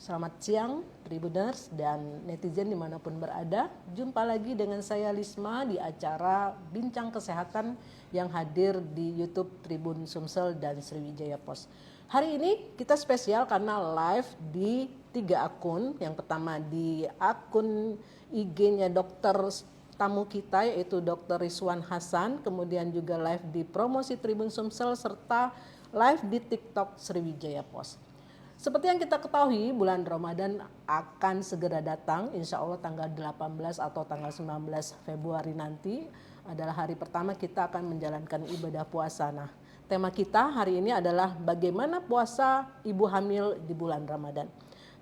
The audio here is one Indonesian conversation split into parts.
Selamat siang Tribuners dan netizen dimanapun berada. Jumpa lagi dengan saya Lisma di acara Bincang Kesehatan yang hadir di YouTube Tribun Sumsel dan Sriwijaya Post. Hari ini kita spesial karena live di 3 akun. Yang pertama di akun IG-nya dokter tamu kita yaitu Dr. Rizwan Hasan, kemudian juga live di promosi Tribun Sumsel serta live di TikTok Sriwijaya Post. Seperti yang kita ketahui, bulan Ramadan akan segera datang, insya Allah tanggal 18 atau tanggal 19 Februari nanti adalah hari pertama kita akan menjalankan ibadah puasa. Nah, tema kita hari ini adalah bagaimana puasa ibu hamil di bulan Ramadan.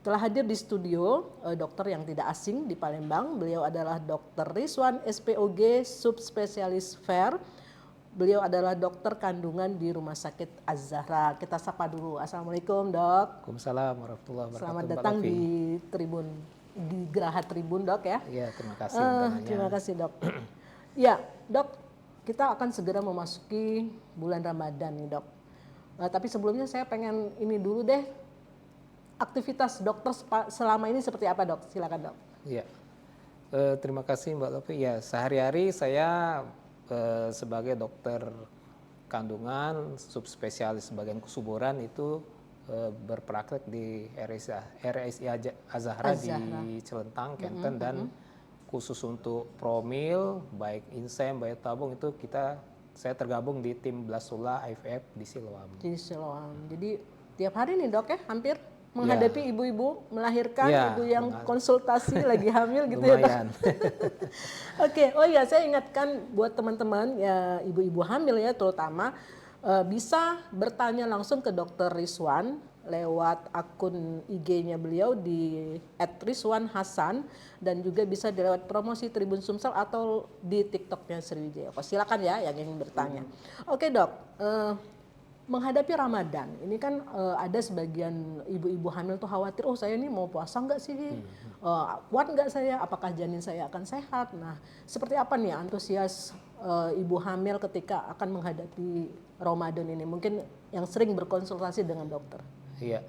Telah hadir di studio dokter yang tidak asing di Palembang, beliau adalah Dr. Rizwan SPOG, subspesialis FER. Beliau adalah dokter kandungan di Rumah Sakit Az-Zahra. Kita sapa dulu. Assalamualaikum, Dok. Waalaikumsalam warahmatullahi wabarakatuh. Selamat datang di Tribun, di Geraha Tribun, Dok ya. Iya, terima kasih undangannya. Terima kasih, Dok. Ya, Dok, kita akan segera memasuki bulan Ramadan nih, Dok. Tapi sebelumnya saya pengen ini dulu deh. Aktivitas dokter selama ini seperti apa, Dok? Silakan, Dok. Iya. Terima kasih Mbak Lofi. Ya, sehari-hari saya sebagai dokter kandungan subspesialis bagian kesuburan itu berpraktek di RSI Az-Zahra di Celentang, Kenten, dan khusus untuk promil baik insem baik tabung itu saya tergabung di tim Blasula IVF di Siloam. Di Siloam. Jadi tiap hari nih, Dok ya, hampir menghadapi ibu-ibu melahirkan, ibu yang konsultasi lagi hamil gitu lumayan. Ya. Oke, oh ya saya ingatkan buat teman-teman ya ibu-ibu hamil ya terutama bisa bertanya langsung ke Dr. Rizwan lewat akun IG-nya beliau di @rizwanhasan dan juga bisa lewat promosi Tribun Sumsel atau di TikTok-nya Sriwijaya. Silakan ya yang ingin bertanya. Oke, Dok. Menghadapi Ramadan, ini kan ada sebagian ibu-ibu hamil tuh khawatir, oh saya ini mau puasa nggak sih, kuat nggak saya, apakah janin saya akan sehat. Nah, seperti apa nih antusias ibu hamil ketika akan menghadapi Ramadan ini, mungkin yang sering berkonsultasi dengan dokter. Iya,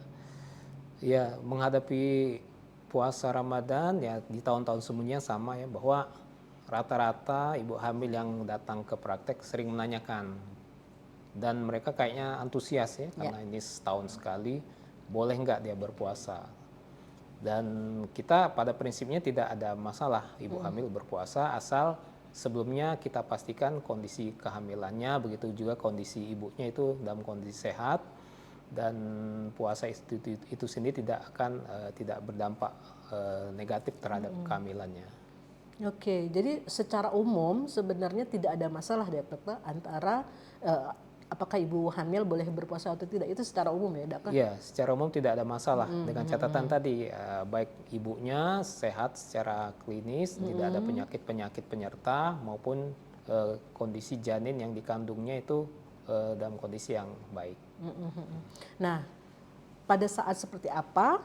ya menghadapi puasa Ramadan ya di tahun-tahun sebelumnya sama ya, bahwa rata-rata ibu hamil yang datang ke praktek sering menanyakan. Dan mereka kayaknya antusias ya, karena ini setahun sekali, boleh nggak dia berpuasa. Dan kita pada prinsipnya tidak ada masalah ibu hamil berpuasa, asal sebelumnya kita pastikan kondisi kehamilannya, begitu juga kondisi ibunya itu dalam kondisi sehat, dan puasa itu sendiri tidak berdampak negatif terhadap kehamilannya. Oke, jadi secara umum sebenarnya tidak ada masalah ya dokter antara apakah ibu hamil boleh berpuasa atau tidak, itu secara umum ya dok? Iya, secara umum tidak ada masalah dengan catatan tadi baik ibunya sehat secara klinis, tidak ada penyakit-penyakit penyerta maupun kondisi janin yang dikandungnya itu dalam kondisi yang baik. Nah, pada saat seperti apa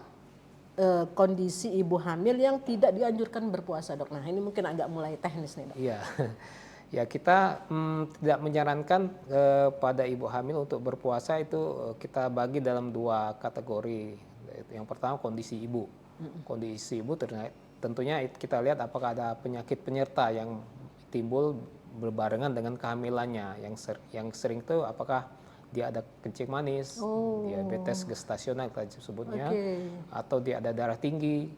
kondisi ibu hamil yang tidak dianjurkan berpuasa, Dok? Nah, ini mungkin agak mulai teknis nih, Dok. Iya. Ya, kita tidak menyarankan pada ibu hamil untuk berpuasa itu kita bagi dalam 2 kategori. Yang pertama kondisi ibu. Kondisi ibu tentunya kita lihat apakah ada penyakit penyerta yang timbul berbarengan dengan kehamilannya. Yang sering itu apakah dia ada kencing manis, diabetes gestasional kita sebutnya, atau dia ada darah tinggi,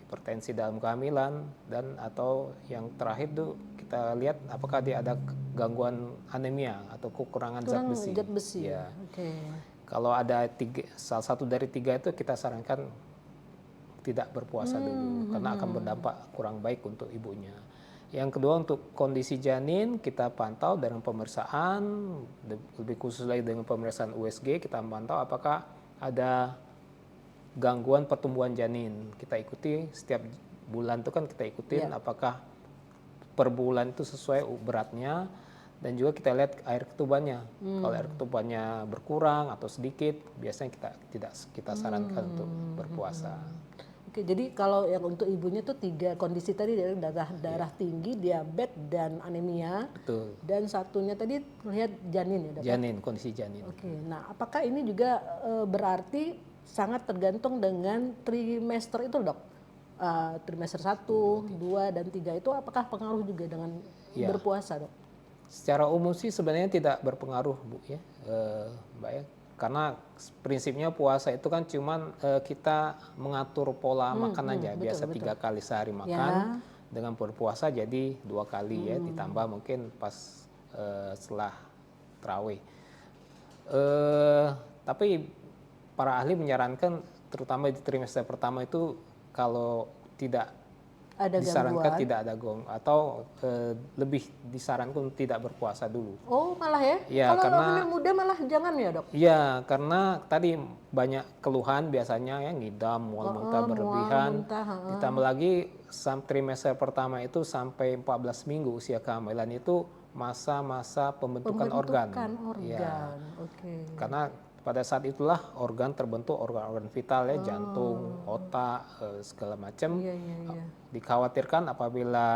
hipertensi dalam kehamilan, dan atau yang terakhir tuh kita lihat apakah dia ada gangguan anemia atau kekurangan zat besi. Ya. Kalau ada salah satu dari 3 itu kita sarankan tidak berpuasa dulu karena akan berdampak kurang baik untuk ibunya. Yang kedua untuk kondisi janin kita pantau dengan pemeriksaan, lebih khusus lagi dengan pemeriksaan USG, kita pantau apakah ada gangguan pertumbuhan janin. Kita ikuti setiap bulan itu kan kita ikutin apakah per bulan itu sesuai beratnya, dan juga kita lihat air ketubannya. Kalau air ketubannya berkurang atau sedikit, biasanya kita sarankan untuk berpuasa. Oke, jadi kalau yang untuk ibunya tuh 3 kondisi tadi, dari darah tinggi, diabetes, dan anemia. Betul. Dan satunya tadi lihat janin ya, Dok? Janin, kondisi janin. Oke, nah apakah ini juga berarti sangat tergantung dengan trimester itu dok. Trimester 1, 2, dan 3 itu apakah pengaruh juga dengan Ya. berpuasa dok? Secara umum sih sebenarnya tidak berpengaruh Bu ya, Mbak ya. Karena prinsipnya puasa itu kan cuman kita mengatur pola makan aja. Biasa Betul. 3 kali sehari Ya. makan, dengan berpuasa jadi 2 kali ya, ditambah mungkin pas setelah terawih. Tapi para ahli menyarankan terutama di trimester pertama itu kalau tidak Ada disarankan gangguan. tidak ada gong atau lebih disarankan tidak berpuasa dulu. Oh malah ya? Ya, Kalau karena hamil muda malah jangan ya dok? ya karena tadi banyak keluhan biasanya ya, ngidam, mual muntah Mual, berlebihan. muntah. Ditambah lagi trimester pertama itu sampai 14 minggu usia kehamilan itu masa-masa pembentukan organ. Ya, Oke. karena pada saat itulah organ terbentuk, organ-organ vital ya, jantung, otak, segala macam. Iya. Dikhawatirkan apabila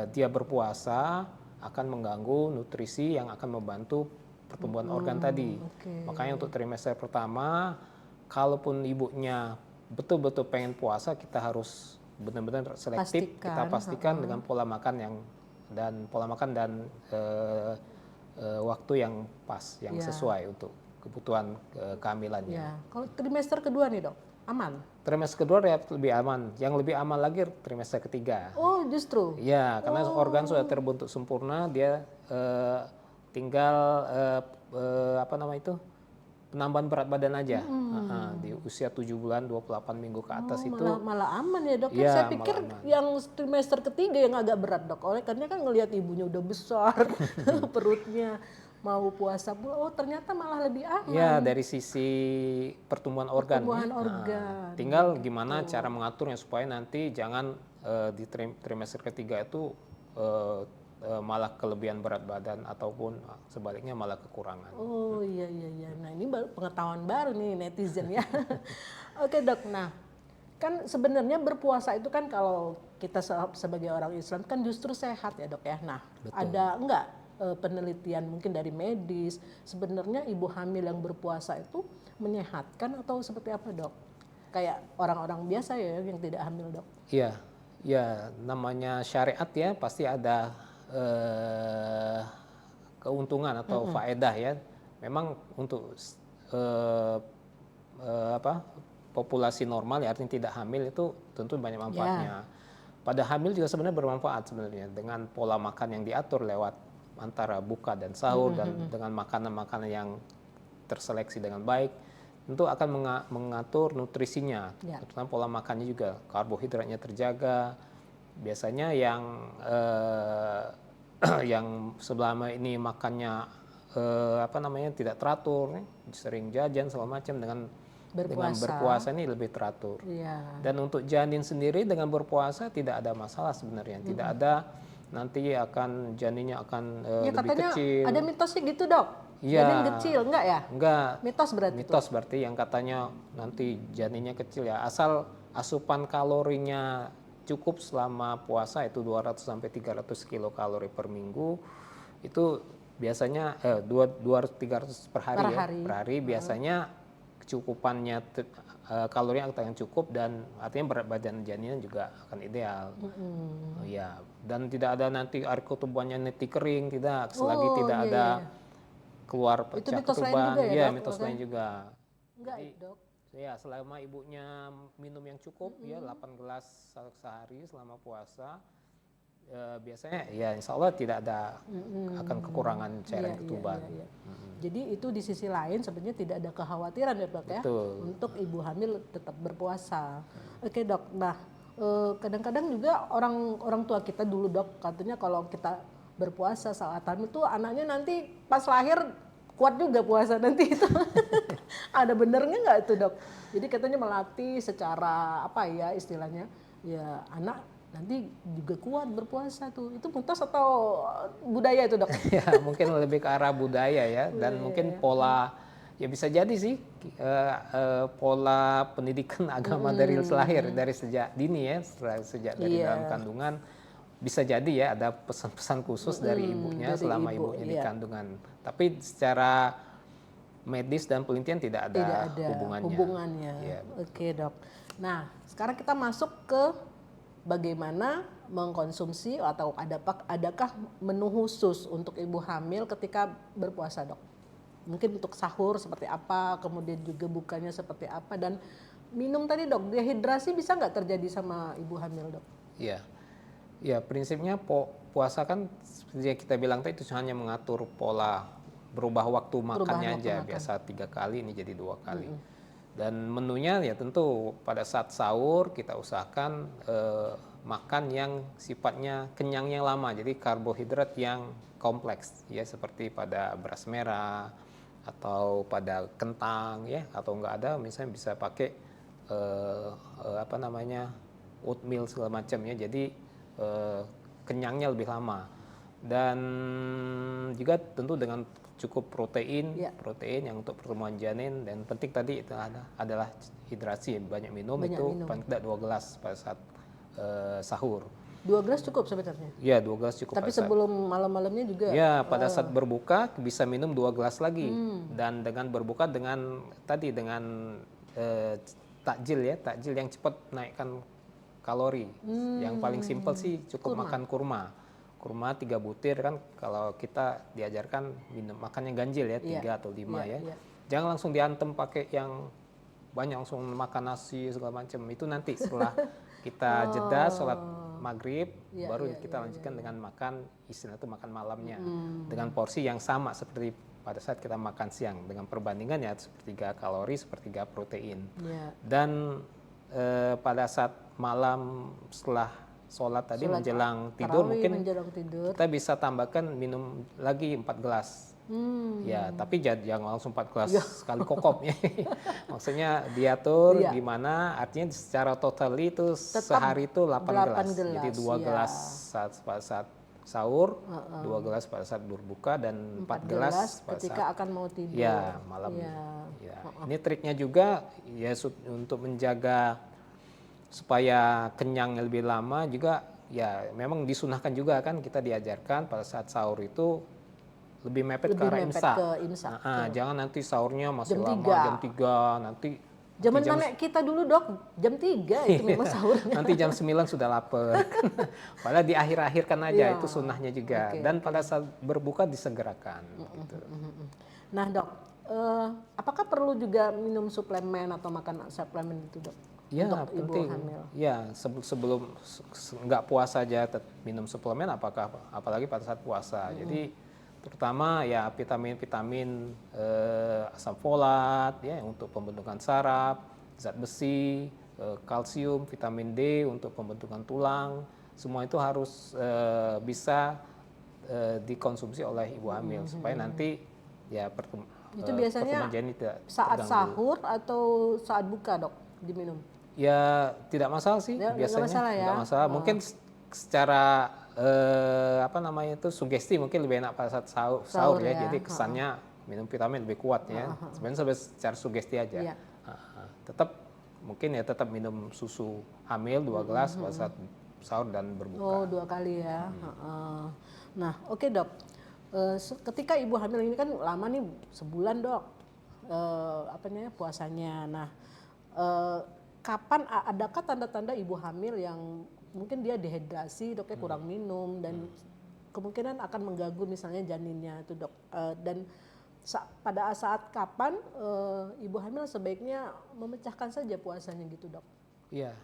dia berpuasa akan mengganggu nutrisi yang akan membantu pertumbuhan organ tadi. Oke. Makanya untuk trimester pertama, kalaupun ibunya betul-betul pengen puasa, kita harus benar-benar selektif. Kita pastikan dengan pola makan dan waktu yang pas, yang sesuai untuk kebutuhan kehamilannya. Ya. Kalau trimester kedua nih dok, aman? Trimester kedua lebih aman. Yang lebih aman lagi trimester ketiga. Oh justru? Ya, karena organ sudah terbentuk sempurna, dia tinggal penambahan berat badan aja. Di usia 7 bulan 28 minggu ke atas itu. Malah aman ya dok. Ya, Saya pikir yang trimester ketiga yang agak berat dok. Karena kan ngelihat ibunya udah besar, perutnya mau puasa pula. Oh ternyata malah lebih aman. Ya, dari sisi pertumbuhan organ. Tinggal gimana cara mengaturnya supaya nanti jangan di trimester ketiga itu malah kelebihan berat badan ataupun sebaliknya malah kekurangan. Oh iya. Nah ini pengetahuan baru nih netizen ya. Oke dok, nah kan sebenarnya berpuasa itu kan kalau kita sebagai orang Islam kan justru sehat ya dok ya. Nah ada enggak penelitian mungkin dari medis sebenarnya ibu hamil yang berpuasa itu menyehatkan atau seperti apa dok? Kayak orang-orang biasa ya yang tidak hamil dok? Iya, namanya syariat ya pasti ada keuntungan atau faedah ya. Memang untuk populasi normal ya artinya tidak hamil itu tentu banyak manfaatnya. Pada hamil juga sebenarnya bermanfaat sebenarnya dengan pola makan yang diatur lewat antara buka dan sahur dan dengan makanan-makanan yang terseleksi dengan baik tentu akan mengatur nutrisinya, terutama pola makannya juga karbohidratnya terjaga. Biasanya yang selama ini makannya tidak teratur, sering jajan segala macam dengan berpuasa ini lebih teratur. Dan untuk janin sendiri dengan berpuasa tidak ada masalah sebenarnya, tidak ada nanti janinnya akan lebih kecil. Ada mitosnya gitu dok? Janin kecil enggak ya? Enggak. Mitos berarti yang katanya nanti janinnya kecil ya, asal asupan kalorinya cukup selama puasa itu 200 sampai 300 kilokalori per minggu. Itu biasanya 200-300 per hari. Biasanya kecukupannya kalorinya akan cukup dan artinya berat badan janinnya juga akan ideal. Ya, dan tidak ada nanti air ketubannya nanti kering, tidak. Selagi tidak ada keluar pecah ketuban. Mitos lain juga. Enggak, dok. Ya, selama ibunya minum yang cukup ya 8 gelas sehari selama puasa, biasanya ya insya Allah tidak ada akan kekurangan cairan ketuban. Jadi itu di sisi lain sebenarnya tidak ada kekhawatiran ya dok ya. Untuk ibu hamil tetap berpuasa. Oke dok, nah kadang-kadang juga orang tua kita dulu dok katanya kalau kita berpuasa saat hamil tuh anaknya nanti pas lahir kuat juga puasa nanti itu. Ada benernya nggak itu dok? Jadi katanya melatih secara apa ya istilahnya ya anak nanti juga kuat berpuasa tuh. Itu mitos atau budaya itu dok? Ya mungkin lebih ke arah budaya ya dan mungkin pola ya bisa jadi sih pola pendidikan agama dari lahir dari sejak dini ya sejak dari dalam kandungan. Bisa jadi ya ada pesan-pesan khusus dari ibunya selama ibunya di kandungan. Tapi secara medis dan penelitian tidak Tidak ada ada hubungannya. hubungannya. Ya. Oke dok. Nah sekarang kita masuk ke bagaimana mengkonsumsi atau adakah menu khusus untuk ibu hamil ketika berpuasa dok? Mungkin untuk sahur seperti apa, kemudian juga bukanya seperti apa, dan minum tadi dok, dehidrasi bisa nggak terjadi sama ibu hamil dok? Ya, ya prinsipnya puasa kan seperti yang kita bilang tadi itu hanya mengatur pola berubah waktu makannya aja. Biasa 3 kali ini jadi 2 kali. Dan menunya ya tentu pada saat sahur kita usahakan makan yang sifatnya kenyang yang lama, jadi karbohidrat yang kompleks ya, seperti pada beras merah atau pada kentang ya, atau enggak ada misalnya bisa pakai apa namanya oatmeal segala macam ya, jadi kenyangnya lebih lama. Dan juga tentu dengan cukup protein yang untuk pertumbuhan janin, dan penting tadi itu adalah hidrasi, banyak minum. Paling tidak 2 gelas pada saat sahur. 2 gelas cukup sebenarnya? Ya 2 gelas cukup. Tapi sebelum malam-malamnya juga? Ya pada saat berbuka bisa minum 2 gelas lagi. Dan dengan berbuka dengan takjil yang cepat naikkan kalori. Yang paling simpel sih cukup makan kurma 3 butir kan, kalau kita diajarkan makannya ganjil ya, 3 atau 5 ya. Jangan langsung diantem pakai yang banyak, langsung makan nasi segala macam. Itu nanti setelah kita jeda sholat maghrib baru kita lanjutkan dengan makan istilah itu makan malamnya dengan porsi yang sama seperti pada saat kita makan siang, dengan perbandingannya sepertiga kalori, sepertiga protein. Dan pada saat malam setelah sholat tadi menjelang tidur mungkin kita bisa tambahkan minum lagi 4 gelas. Ya, tapi jangan langsung 4 gelas sekali kokop ya. Maksudnya diatur gimana, artinya secara total itu sehari itu 8 gelas. Jadi 2 gelas saat sahur, 2 gelas pada saat berbuka, dan 4 gelas ketika akan mau tidur. Ya, malam. Ya. Ini triknya juga ya untuk menjaga supaya kenyang lebih lama juga ya, memang disunahkan juga kan, kita diajarkan pada saat sahur itu lebih mepet ke arah imsak. Jangan nanti sahurnya masih lama jam 3 nanti. Zaman nenek kita dulu dok, jam 3 itu memang sahurnya. Nanti jam 9 sudah lapar. Padahal di akhir-akhirkan aja, itu sunnahnya juga. Dan pada saat berbuka disegerakan. Gitu. Nah dok, apakah perlu juga minum suplemen atau makan suplemen itu dok? Ya untuk penting. Ibu hamil. Ya sebelum nggak puasa aja minum suplemen, apalagi pada saat puasa. Jadi terutama ya vitamin asam folat ya untuk pembentukan saraf, zat besi, kalsium, vitamin D untuk pembentukan tulang. Semua itu harus bisa dikonsumsi oleh ibu hamil supaya nanti ya itu biasanya saat sahur atau saat buka dok diminum? Ya tidak masalah sih biasanya. Tidak masalah. Mungkin secara sugesti mungkin lebih enak pada saat sahur ya. Jadi kesannya minum vitamin lebih kuat ya. Sebenarnya secara sugesti aja. Tetap minum susu hamil 2 gelas pada saat sahur dan berbuka. Oh 2 kali ya. Nah oke dok. Ketika ibu hamil ini kan lama nih, sebulan dok puasanya. Nah kapan adakah tanda-tanda ibu hamil yang mungkin dia dehidrasi doknya, kurang minum, dan kemungkinan akan mengganggu misalnya janinnya itu dok, dan pada saat kapan ibu hamil sebaiknya memecahkan saja puasanya gitu dok? Iya,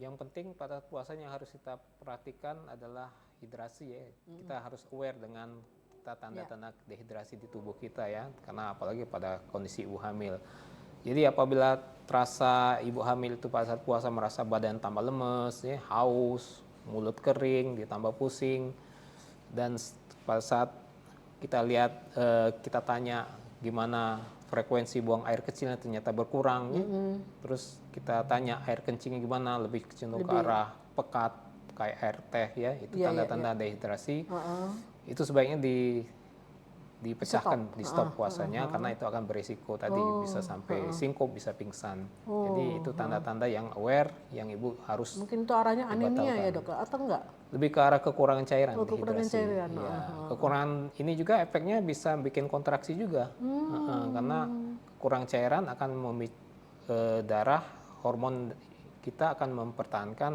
yang penting pada puasanya harus kita perhatikan adalah hidrasi ya. Kita harus aware dengan tanda-tanda dehidrasi di tubuh kita ya, karena apalagi pada kondisi ibu hamil. Jadi apabila terasa ibu hamil itu pada saat puasa merasa badan tambah lemes, ya, haus, mulut kering, ditambah pusing, dan pada saat kita lihat, kita tanya gimana frekuensi buang air kecilnya ternyata berkurang, ya. Terus kita tanya air kencingnya gimana, lebih cenderung ke arah pekat, kayak air teh ya, itu tanda-tanda dehidrasi. Itu sebaiknya dipecahkan, di stop puasanya karena itu akan berisiko tadi bisa sampai sinkop, bisa pingsan. Jadi itu tanda-tanda yang aware yang ibu harus Mungkin itu arahnya anemia ya dibatalkan. dok, atau enggak? Lebih ke arah kekurangan cairan, Kekurangan dehidrasi. cairan. Ya, kekurangan ini juga efeknya bisa bikin kontraksi juga. Karena kurang cairan akan memicu darah, hormon kita akan mempertahankan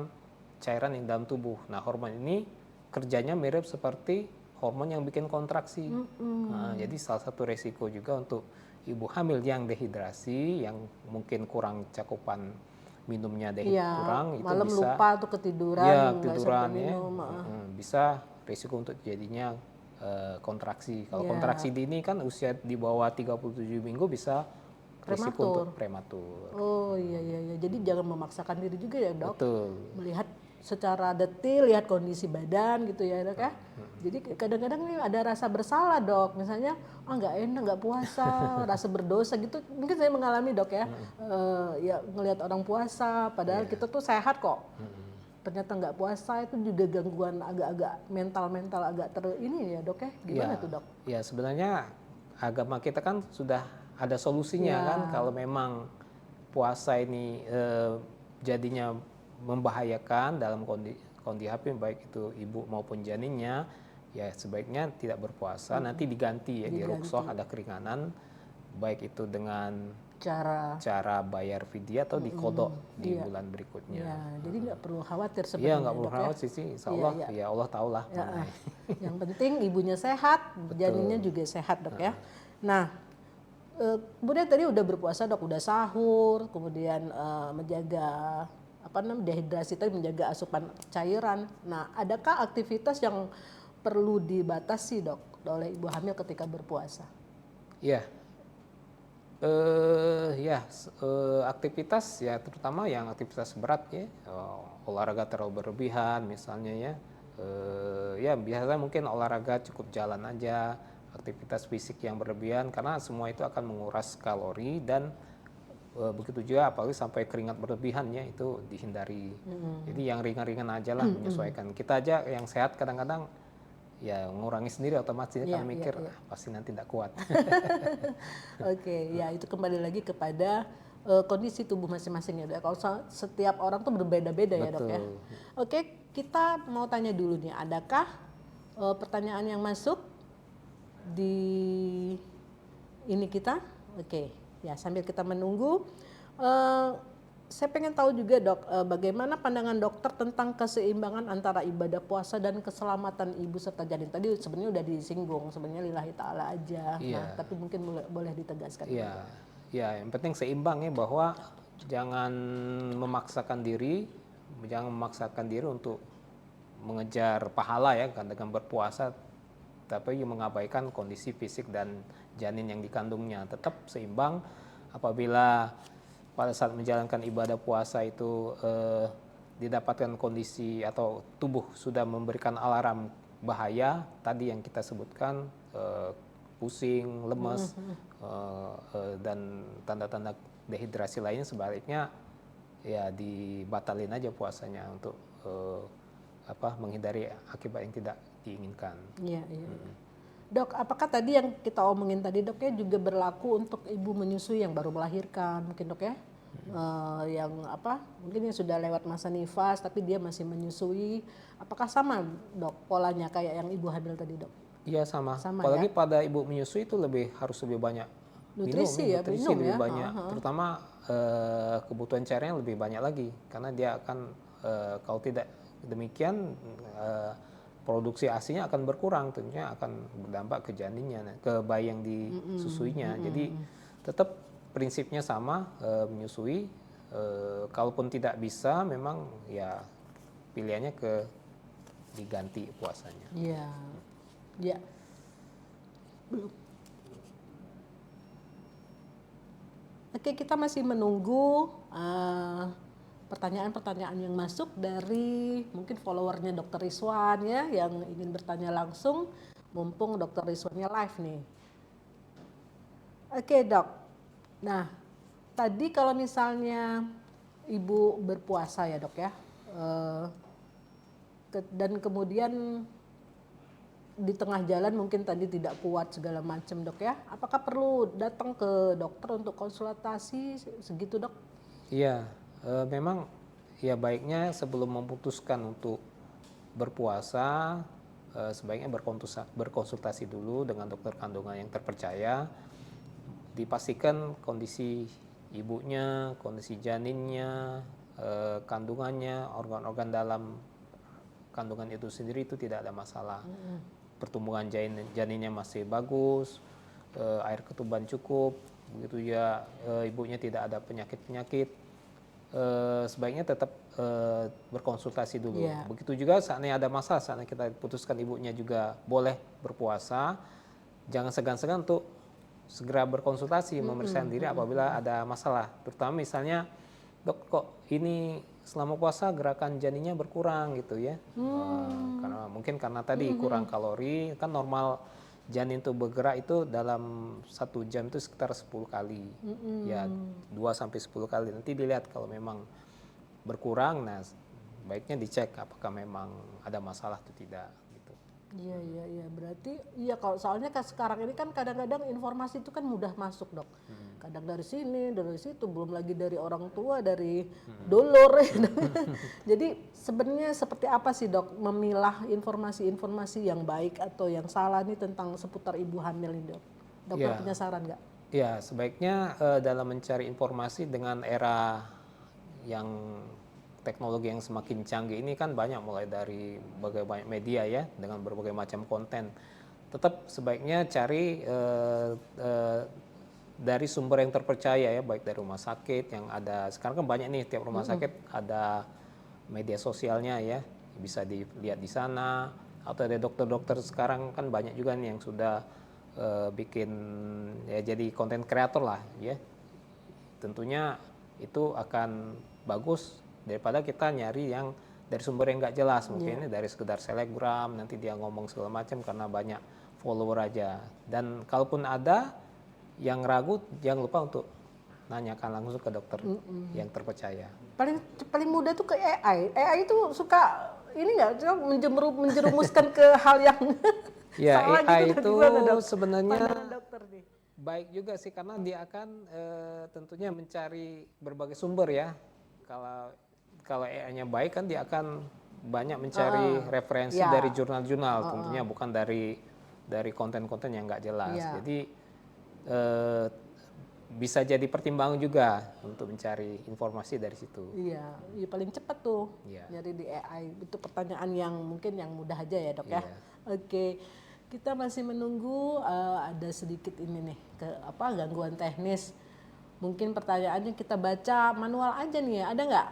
cairan yang dalam tubuh. Nah, hormon ini kerjanya mirip seperti hormon yang bikin kontraksi. Jadi salah satu resiko juga untuk ibu hamil yang dehidrasi, yang mungkin kurang cakupan minumnya kurang, itu malam bisa lupa tuh ketiduran, ya nggak tiduran sempat ya, minum. bisa risiko untuk jadinya kontraksi. Kalau kontraksi dini kan usia di bawah 37 minggu bisa risiko untuk prematur. Oh iya. Jadi jangan memaksakan diri juga ya dok. Betul. Melihat secara detil, lihat kondisi badan gitu ya dok ya. Jadi kadang-kadang nih ada rasa bersalah dok. Misalnya, nggak enak, nggak puasa, rasa berdosa gitu. Mungkin saya mengalami dok ya. Ya ngelihat orang puasa, padahal kita tuh sehat kok. Ternyata nggak puasa itu juga gangguan agak-agak mental agak ini ya dok ya. Gimana tuh dok? Ya sebenarnya agama kita kan sudah ada solusinya kan. Kalau memang puasa ini jadinya membahayakan dalam kondisi baik itu ibu maupun janinnya, ya sebaiknya tidak berpuasa. Nanti diganti ya, di rukhsah ada keringanan, baik itu dengan cara bayar fidyah atau dikodok di bulan berikutnya. Ya, jadi nggak perlu khawatir Iya, sebenarnya. nggak perlu khawatir sih, insya Allah ya Allah tahulah. Yang penting ibunya sehat, janinnya juga sehat dok ya. Nah, kemudian tadi udah berpuasa dok, udah sahur, kemudian menjaga dehidrasi tadi, menjaga asupan cairan. Nah, adakah aktivitas yang perlu dibatasi dok oleh ibu hamil ketika berpuasa? Iya. Aktivitas ya terutama yang aktivitas berat ya, olahraga terlalu berlebihan misalnya ya. Ya biasanya mungkin olahraga cukup jalan aja, aktivitas fisik yang berlebihan karena semua itu akan menguras kalori dan begitu juga apalagi sampai keringat berlebihan ya, itu dihindari. Jadi yang ringan-ringan aja lah, menyesuaikan. Kita aja yang sehat kadang-kadang ya ngurangi sendiri otomatis kan mikir pasti nanti tidak kuat. Oke, ya itu kembali lagi kepada kondisi tubuh masing-masing ya dok. Kalau setiap orang tuh berbeda-beda ya dok ya. Oke, kita mau tanya dulu nih, adakah pertanyaan yang masuk di ini kita? Oke, ya sambil kita menunggu, saya pengen tahu juga dok, bagaimana pandangan dokter tentang keseimbangan antara ibadah puasa dan keselamatan ibu serta janin. Tadi sebenarnya udah disinggung, sebenarnya lillahi ta'ala aja. Nah, tapi mungkin boleh ditegaskan. Iya, ya yang penting seimbang ya, bahwa jangan memaksakan diri untuk mengejar pahala ya dengan berpuasa, tapi mengabaikan kondisi fisik dan janin yang dikandungnya. Tetap seimbang. Apabila pada saat menjalankan ibadah puasa itu didapatkan kondisi atau tubuh sudah memberikan alarm bahaya tadi yang kita sebutkan, pusing, lemes, dan tanda-tanda dehidrasi lainnya, sebaliknya ya dibatalin aja puasanya untuk menghindari akibat yang tidak diinginkan. Iya. Dok, apakah tadi yang kita omongin tadi dok ya juga berlaku untuk ibu menyusui yang baru melahirkan mungkin dok ya? Yang mungkin yang sudah lewat masa nifas tapi dia masih menyusui, apakah sama dok polanya kayak yang ibu hamil tadi dok? Iya sama apalagi ya? Pada ibu menyusui itu harus lebih banyak nutrisi lebih banyak, terutama kebutuhan cairannya lebih banyak lagi karena dia akan kalau tidak demikian produksi ASI-nya akan berkurang, tentunya akan berdampak ke janinnya, ke bayi yang disusuinya. Jadi tetap prinsipnya sama, menyusui. Kalaupun tidak bisa, memang ya pilihannya diganti puasanya. Iya. Belum. Oke, kita masih menunggu pertanyaan-pertanyaan yang masuk dari mungkin followernya Dr. Rizwan ya, yang ingin bertanya langsung, mumpung Dr. Rizwannya live nih. Oke dok, nah tadi kalau misalnya ibu berpuasa ya dok ya, dan kemudian di tengah jalan mungkin tadi tidak kuat segala macam dok ya, apakah perlu datang ke dokter untuk konsultasi segitu dok? Iya, memang ya baiknya sebelum memutuskan untuk berpuasa sebaiknya berkonsultasi dulu dengan dokter kandungan yang terpercaya, dipastikan kondisi ibunya, kondisi janinnya, kandungannya, organ-organ dalam kandungan itu sendiri itu tidak ada masalah. Pertumbuhan janinnya masih bagus, air ketuban cukup, begitu ya ibunya tidak ada penyakit-penyakit, sebaiknya tetap berkonsultasi dulu. Yeah. Begitu juga saatnya ada masalah, saatnya kita putuskan ibunya juga boleh berpuasa, jangan segan-segan untuk segera berkonsultasi, memeriksakan diri apabila ada masalah. Terutama misalnya, dok kok ini selama puasa gerakan janinnya berkurang gitu ya. Karena tadi kurang kalori, kan normal janin itu bergerak itu dalam 1 jam itu sekitar 10 kali. Ya 2-10 kali. Nanti dilihat kalau memang berkurang, nah baiknya dicek apakah memang ada masalah atau tidak gitu. Iya, berarti iya kalau soalnya sekarang ini kan kadang-kadang informasi itu kan mudah masuk dok. Kadang dari sini, dari situ, belum lagi dari orang tua, dari dulur. Jadi sebenarnya seperti apa sih dok memilah informasi-informasi yang baik atau yang salah nih tentang seputar ibu hamil ini dok? Dokter punya saran nggak? Ya, sebaiknya dalam mencari informasi dengan era yang teknologi yang semakin canggih ini kan banyak, mulai dari berbagai media ya dengan berbagai macam konten. Tetap sebaiknya cari dari sumber yang terpercaya ya, baik dari rumah sakit yang ada. Sekarang kan banyak nih, tiap rumah sakit ada media sosialnya ya, bisa dilihat di sana. Atau ada dokter-dokter sekarang kan banyak juga nih yang sudah bikin ya jadi konten kreator lah ya. Tentunya itu akan bagus daripada kita nyari yang dari sumber yang nggak jelas, mungkin ini dari sekedar selebgram, nanti dia ngomong segala macam karena banyak follower aja. Dan kalaupun ada yang ragu, jangan lupa untuk nanyakan langsung ke dokter yang terpercaya. Paling mudah tuh ke AI. AI itu suka ini nggak menjerumuskan ke hal yang ya salah AI gitu, itu sebenarnya dokter nih. Baik juga sih, karena dia akan tentunya mencari berbagai sumber ya. Kalau AI-nya baik kan dia akan banyak mencari referensi dari jurnal-jurnal, tentunya bukan dari konten-konten yang nggak jelas. Jadi bisa jadi pertimbangan juga untuk mencari informasi dari situ. Iya, paling cepat tuh nyari di AI. Itu pertanyaan yang mungkin yang mudah aja ya dok ya. Oke, kita masih menunggu ada sedikit ini nih gangguan teknis. Mungkin pertanyaannya kita baca manual aja nih ya, ada nggak?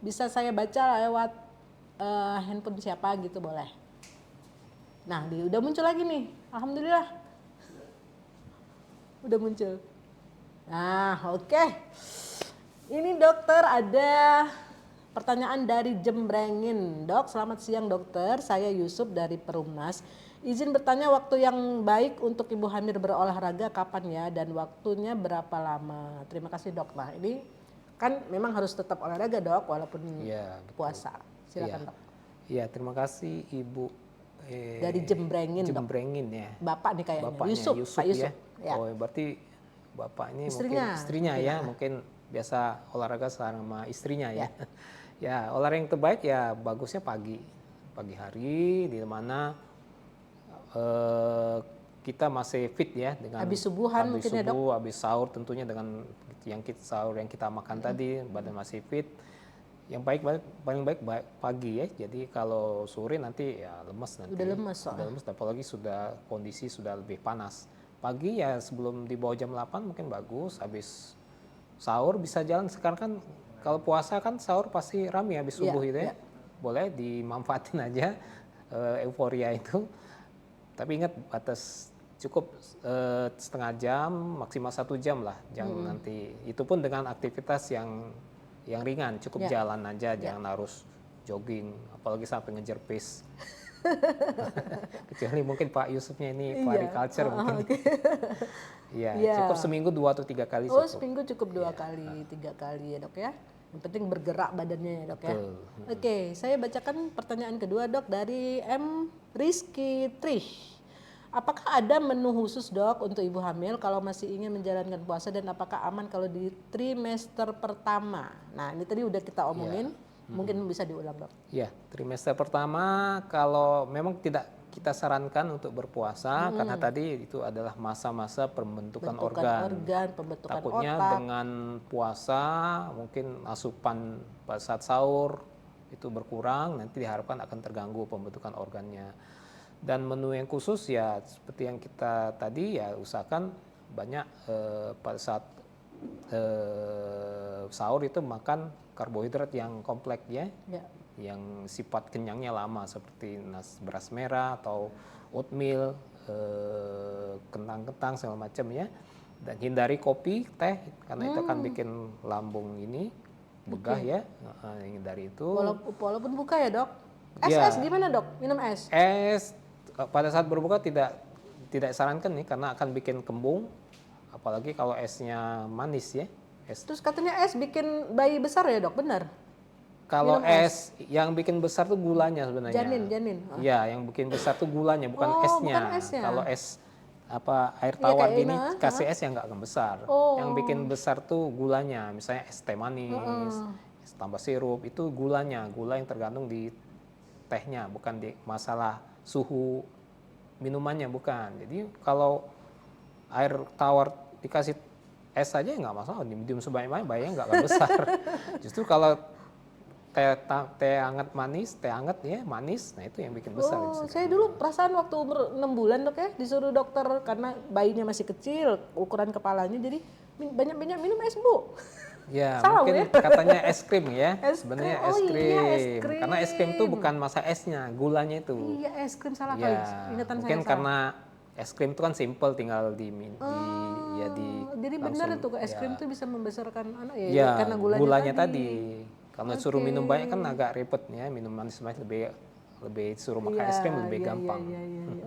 Bisa saya baca lewat handphone siapa gitu boleh? Nah, udah muncul lagi nih, alhamdulillah. Udah muncul. Nah, oke. Ini dokter ada pertanyaan dari Jembrengin. Dok, selamat siang dokter. Saya Yusuf dari Perumnas. Izin bertanya waktu yang baik untuk ibu hamil berolahraga kapan ya dan waktunya berapa lama? Terima kasih dok. Nah ini kan memang harus tetap olahraga dok walaupun puasa. Silakan dok. Iya, terima kasih ibu. Dari Jembrengin dok. Jembrengin ya. Bapak nih kayaknya. Bapaknya Yusuf, Pak Yusuf. Ya. Oh berarti bapak ini istrinya ya, mungkin biasa olahraga sama istrinya ya. Ya olahraga yang terbaik ya bagusnya pagi hari di mana kita masih fit ya, dengan habis subuhan mungkin ya dok. Habis sahur tentunya dengan sahur yang kita makan tadi, badan masih fit. Yang paling baik pagi ya. Jadi kalau sore nanti ya lemes nanti. Udah lemes apalagi kondisi sudah lebih panas. Pagi ya sebelum di bawah jam 8 mungkin bagus. Habis sahur bisa jalan. Sekarang kan kalau puasa kan sahur pasti ramai habis subuh gitu ya. Boleh dimanfaatin aja euforia itu. Tapi ingat batas cukup setengah jam, maksimal 1 jam lah. Jangan nanti, itu pun dengan aktivitas yang ringan, cukup jalan aja, jangan harus jogging, apalagi sampai ngejar pace. Kecuali mungkin Pak Yusufnya ini pariculture mungkin. Cukup seminggu 2 atau 3 kali. Oh, seminggu cukup 2 kali, 3 kali ya dok ya. Yang penting bergerak badannya ya dok ya. Betul. Oke, saya bacakan pertanyaan kedua dok dari M. Rizky Trih. Apakah ada menu khusus dok untuk ibu hamil kalau masih ingin menjalankan puasa dan apakah aman kalau di trimester pertama? Nah ini tadi udah kita omongin, mungkin bisa diulang dok. Ya, trimester pertama kalau memang tidak kita sarankan untuk berpuasa karena tadi itu adalah masa-masa pembentukan organ. Pembentukan Takutnya otak. dengan puasa mungkin asupan pada saat sahur itu berkurang, nanti diharapkan akan terganggu pembentukan organnya. Dan menu yang khusus ya seperti yang kita tadi ya usahakan banyak pada saat sahur itu makan karbohidrat yang kompleks ya. Yang sifat kenyangnya lama seperti beras merah atau oatmeal, kentang-kentang segala macam ya. Dan hindari kopi, teh karena itu akan bikin lambung ini begah ya. Hindari itu. Walaupun buka ya dok. Ya. Es gimana dok? Minum es? Es pada saat berbuka tidak disarankan nih karena akan bikin kembung. Apalagi kalau esnya manis ya. Terus katanya es bikin bayi besar ya dok, benar? Kalau es yang bikin besar tuh gulanya sebenarnya. Janin. Iya, yang bikin besar tuh gulanya, bukan esnya. Bukan esnya. Kalau es air tawar gini kasih es yang nggak akan besar. Yang bikin besar tuh gulanya, misalnya es teh manis, es tambah sirup, itu gulanya, gula yang tergantung di tehnya, bukan di masalah suhu minumannya, bukan. Jadi kalau air tawar dikasih es saja nggak masalah, diminum sebanyak-banyak bayinya nggak akan besar. Justru kalau teh hangat manis, teh hangat ya manis, nah itu yang bikin besar. Saya dulu perasaan waktu umur 6 bulan dok ya disuruh dokter karena bayinya masih kecil, ukuran kepalanya jadi banyak-banyak minum es bu. Ya Salah, mungkin katanya es krim ya, sebenarnya es krim. Iya, es krim. Karena es krim itu bukan masa esnya, gulanya itu. Iya es krim salah ya, kali, ingatan mungkin saya karena es krim itu kan simple, tinggal jadi benar itu es krim itu bisa membesarkan anak ya, ya karena gulanya tadi. Kalau suruh minum banyak kan agak repot ya, minum manis-manis lebih suruh makan es krim lebih gampang. Iya.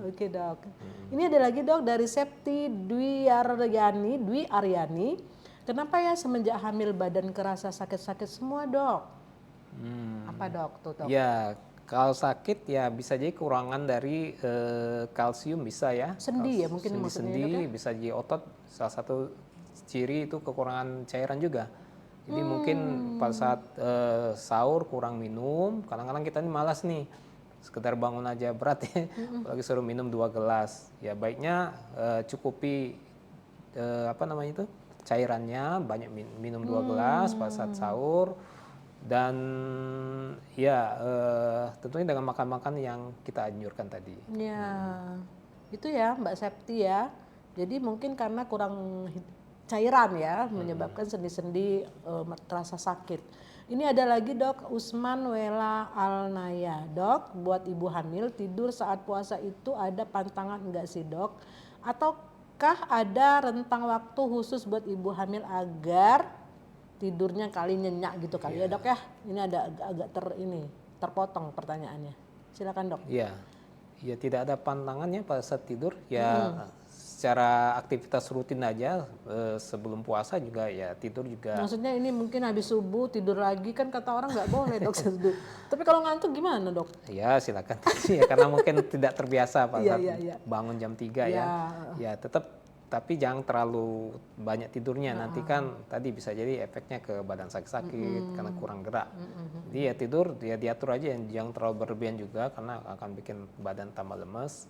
Oke dok. Ini ada lagi dok dari Septi Dwi Aryani. Kenapa ya semenjak hamil badan kerasa sakit-sakit semua dok? Apa dok tuh dok? Ya kalau sakit ya bisa jadi kekurangan dari kalsium bisa ya. Sendi ya mungkin maksudnya dok ya? Bisa jadi otot, salah satu ciri itu kekurangan cairan juga. Jadi mungkin pada saat sahur kurang minum, kadang-kadang kita ini malas nih, sekedar bangun aja berat ya, apalagi suruh minum 2 gelas. Ya baiknya cukupi cairannya, banyak minum 2 gelas pada saat sahur. Dan ya tentunya dengan makan-makan yang kita anjurkan tadi. Ya, itu ya Mbak Septi ya. Jadi mungkin karena kurang cairan ya menyebabkan sendi-sendi terasa sakit. Ini ada lagi dok Usman Wela Alnaya. Dok, buat ibu hamil tidur saat puasa itu ada pantangan enggak sih dok? Ataukah ada rentang waktu khusus buat ibu hamil agar tidurnya kali nyenyak gitu kali ya dok ya? Ini ada agak terpotong pertanyaannya. Silakan dok. Iya, ya tidak ada pantangannya pada saat tidur. Ya secara aktivitas rutin aja sebelum puasa juga ya tidur juga. Maksudnya ini mungkin habis subuh tidur lagi kan kata orang nggak boleh dok. Tapi kalau ngantuk gimana dok? Ya silakan ya karena mungkin tidak terbiasa pada saat bangun jam 3 ya. Ya tetap, tapi jangan terlalu banyak tidurnya, nanti kan tadi bisa jadi efeknya ke badan sakit-sakit karena kurang gerak. Jadi ya tidur ya diatur aja, jangan terlalu berlebihan juga karena akan bikin badan tambah lemes.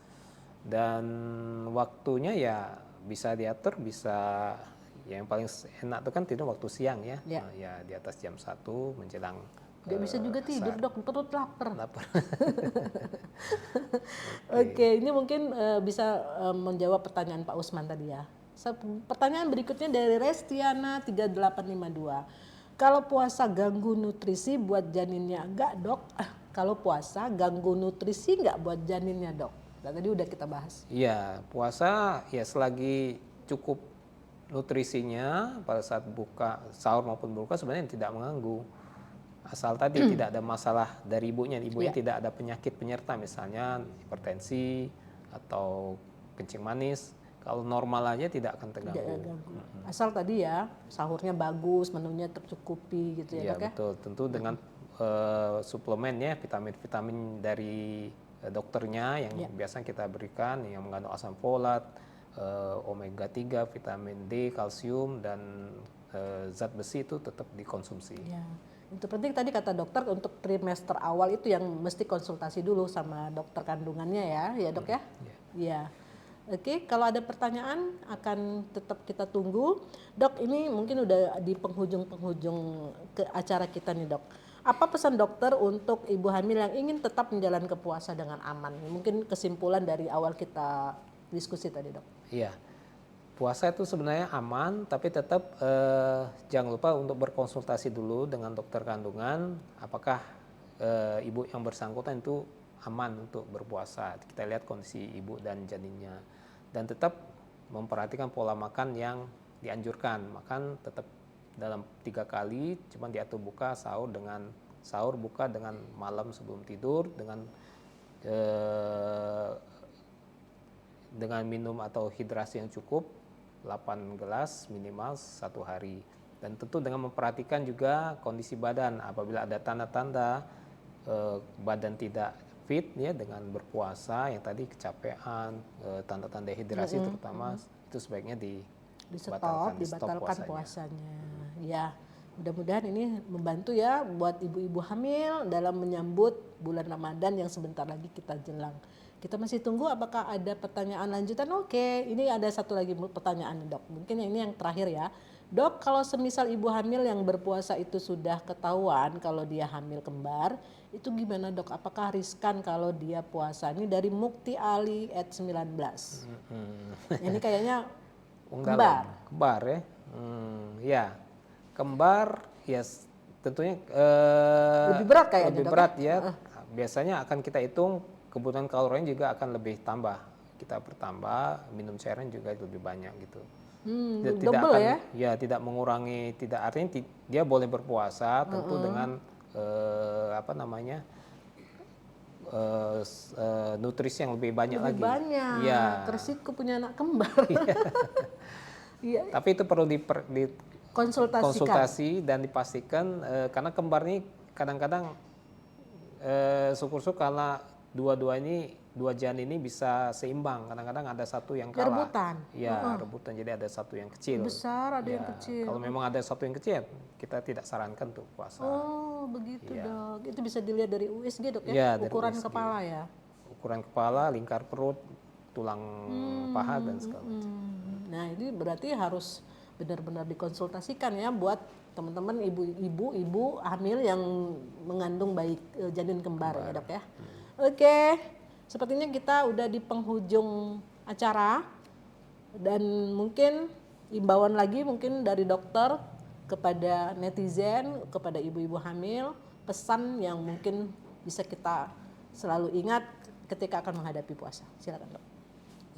Dan waktunya ya bisa diatur, bisa yang paling enak itu kan tidur waktu siang ya. Ya di atas jam 1 menjelang. Gak bisa juga tidur dok, perut lapar. Oke, ini mungkin bisa menjawab pertanyaan Pak Usman tadi ya. Pertanyaan berikutnya dari Restiana 3852. Kalau puasa ganggu nutrisi buat janinnya enggak dok? Kalau puasa ganggu nutrisi enggak buat janinnya dok? Nah, tadi udah kita bahas. Iya, puasa ya selagi cukup nutrisinya pada saat buka, sahur maupun berbuka sebenarnya tidak mengganggu. Asal tadi tidak ada masalah dari ibunya tidak ada penyakit penyerta misalnya hipertensi atau kencing manis. Kalau normal aja tidak akan Tidak terganggu. ganggu. Asal tadi ya sahurnya bagus, menunya tercukupi gitu ya Iya dok ya. betul, tentu dengan suplemen ya, vitamin-vitamin dari dokternya yang biasa kita berikan yang mengandung asam folat, omega 3, vitamin D, kalsium dan zat besi itu tetap dikonsumsi. Ya, itu penting tadi kata dokter untuk trimester awal itu yang mesti konsultasi dulu sama dokter kandungannya ya dok ya. Iya. Oke, kalau ada pertanyaan akan tetap kita tunggu. Dok, ini mungkin udah di penghujung-penghujung ke acara kita nih dok. Apa pesan dokter untuk ibu hamil yang ingin tetap menjalankan puasa dengan aman? Mungkin kesimpulan dari awal kita diskusi tadi dok. Iya. Puasa itu sebenarnya aman, tapi tetap jangan lupa untuk berkonsultasi dulu dengan dokter kandungan, apakah ibu yang bersangkutan itu aman untuk berpuasa. Kita lihat kondisi ibu dan janinnya. Dan tetap memperhatikan pola makan yang dianjurkan. Makan tetap dalam 3 kali, cuma diatur buka sahur buka dengan malam sebelum tidur, dengan minum atau hidrasi yang cukup, 8 gelas minimal 1 hari. Dan tentu dengan memperhatikan juga kondisi badan. Apabila ada tanda-tanda badan tidak fit ya dengan berpuasa, yang tadi kecapean, tanda-tanda dehidrasi terutama, itu sebaiknya dibatalkan puasanya. Ya, mudah-mudahan ini membantu ya buat ibu-ibu hamil dalam menyambut bulan Ramadan yang sebentar lagi kita jelang. Kita masih tunggu apakah ada pertanyaan lanjutan. Oke, ini ada satu lagi pertanyaan dok. Mungkin ini yang terakhir ya. Dok, kalau semisal ibu hamil yang berpuasa itu sudah ketahuan kalau dia hamil kembar, itu gimana dok? Apakah riskan kalau dia puasa? Ini dari Mukti Ali @19. Ini kayaknya kembar. Kembar ya. Ya, kembar ya tentunya lebih berat kayaknya lebih dok, berat ya. Biasanya akan kita hitung kebutuhan kalorinya juga akan lebih tambah. Kita bertambah, minum cairan juga lebih banyak gitu. Tidak double akan, ya? Tidak mengurangi, tidak artinya dia boleh berpuasa tentu dengan nutrisi yang lebih banyak lagi. Banyak. Ya. Resiko punya anak kembar. Iya. Tapi itu perlu Konsultasikan. konsultasi dan dipastikan karena kembar ini kadang-kadang syukur-syukur karena dua janin ini bisa seimbang. Kadang-kadang ada satu yang kalah. Rebutan. Ya, rebutan. Jadi ada satu yang kecil. Besar, ada yang kecil. Kalau memang ada satu yang kecil, kita tidak sarankan untuk puasa. Oh, begitu dok. Itu bisa dilihat dari USG dok Ya, ya? Ukuran USG. Kepala ya? Ukuran kepala, lingkar perut, tulang paha dan segala macam. Nah, ini berarti harus benar-benar dikonsultasikan ya buat teman-teman ibu hamil yang mengandung bayi janin kembar ya dok ya. Oke, sepertinya kita udah di penghujung acara dan mungkin imbauan lagi mungkin dari dokter kepada netizen, kepada ibu-ibu hamil, pesan yang mungkin bisa kita selalu ingat ketika akan menghadapi puasa. Silakan dok.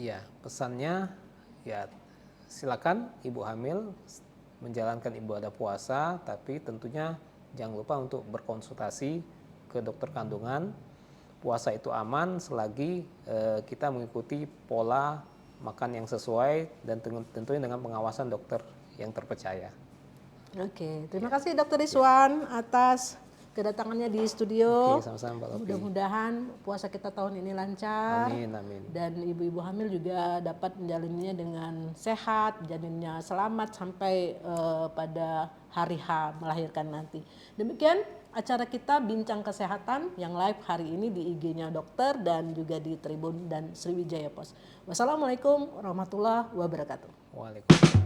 Ya, pesannya ya silakan ibu hamil menjalankan ibadah puasa, tapi tentunya jangan lupa untuk berkonsultasi ke dokter kandungan. Puasa itu aman selagi kita mengikuti pola makan yang sesuai dan tentunya dengan pengawasan dokter yang terpercaya. Oke, terima kasih Dr. Rizwan atas kedatangannya di studio. Oke, sama-sama Mbak Lopi. Mudah-mudahan puasa kita tahun ini lancar. Amin, amin. Dan ibu-ibu hamil juga dapat menjalannya dengan sehat, janinnya selamat sampai pada hari H melahirkan nanti. Demikian acara kita Bincang Kesehatan yang live hari ini di IG-nya dokter dan juga di Tribun dan Sriwijaya Pos. Wassalamualaikum warahmatullahi wabarakatuh. Waalaikumsalam.